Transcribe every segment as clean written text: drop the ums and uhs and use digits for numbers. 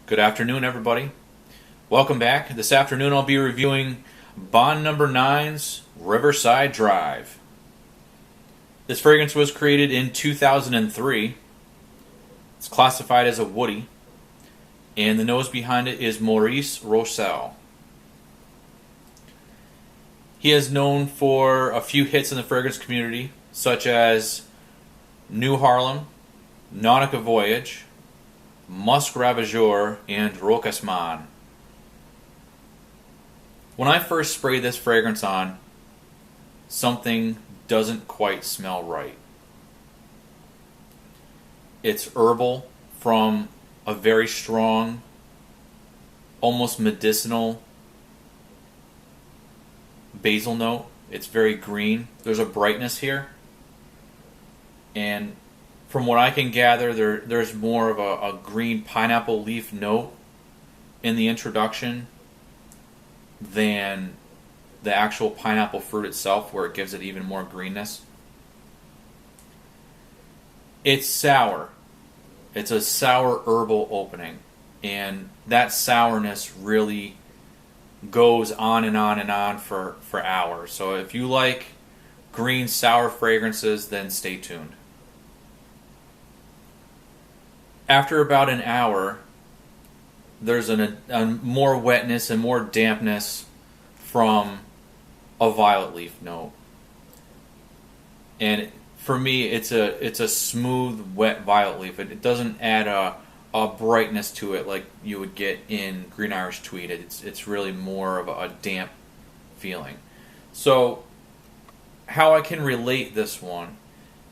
Good afternoon, everybody. Welcome back. This afternoon I'll be reviewing Bond Number 9's Riverside Drive. This fragrance was created in 2003. It's classified as a woody, and the nose behind it is Maurice Rochelle. He is known for a few hits in the fragrance community, such as New Harlem, Nautica Voyage, Musk Ravageur, and Rocasman. When I first sprayed this fragrance on, something doesn't quite smell right. It's herbal from a very strong, almost medicinal basil note. It's very green. There's a brightness here. And from what I can gather, there's more of a green pineapple leaf note in the introduction than the actual pineapple fruit itself, where it gives it even more greenness. It's sour. It's a sour herbal opening, and that sourness really goes on and on and on for hours. So if you like green sour fragrances, then stay tuned. After about an hour, there's a more wetness and more dampness from a violet leaf note. And for me, it's a smooth, wet violet leaf. It doesn't add a brightness to it like you would get in Green Irish Tweed. It's really more of a damp feeling. So how I can relate this one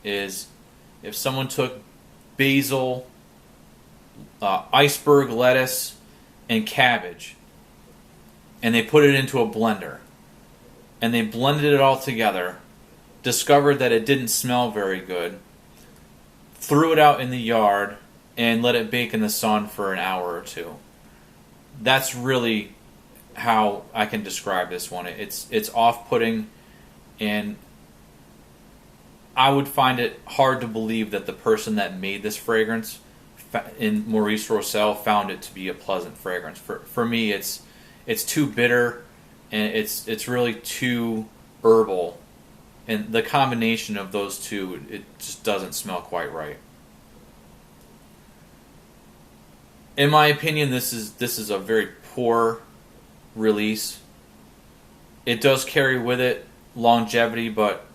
is if someone took basil, iceberg lettuce, and cabbage, and they put it into a blender, and they blended it all together, discovered that it didn't smell very good, threw it out in the yard, and let it bake in the sun for an hour or two. That's really how I can describe this one. It's off-putting, and I would find it hard to believe that the person that made this fragrance in Maurice Rochelle found it to be a pleasant fragrance. For me, it's too bitter, and it's really too herbal, and the combination of those two, it just doesn't smell quite right. In my opinion, this is a very poor release. It does carry with it longevity, but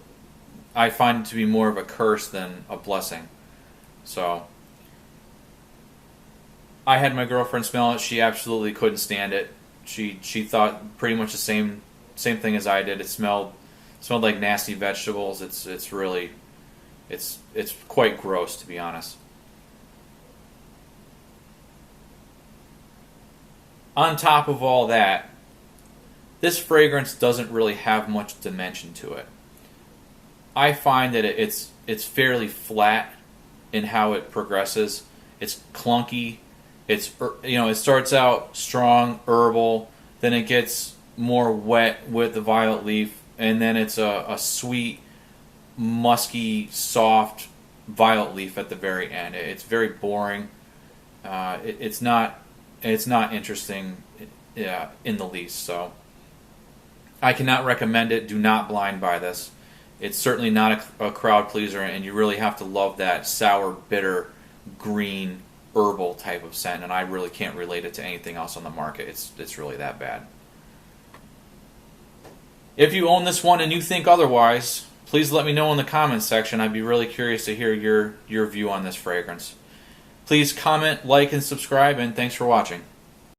I find it to be more of a curse than a blessing. So I had my girlfriend smell it. She absolutely couldn't stand it. She thought pretty much the same thing as I did. It smelled like nasty vegetables. It's really quite gross, to be honest. On top of all that, this fragrance doesn't really have much dimension to it. I find that it's fairly flat in how it progresses. It's clunky. It starts out strong, herbal, then it gets more wet with the violet leaf, and then it's a sweet, musky, soft violet leaf at the very end. It's very boring. It's not interesting in the least. So I cannot recommend it. Do not blind buy this. It's certainly not a crowd pleaser, and you really have to love that sour, bitter, green, herbal type of scent, and I really can't relate it to anything else on the market. It's really that bad. If you own this one and you think otherwise, please let me know in the comments section. I'd be really curious to hear your view on this fragrance. Please comment, like, and subscribe, and thanks for watching.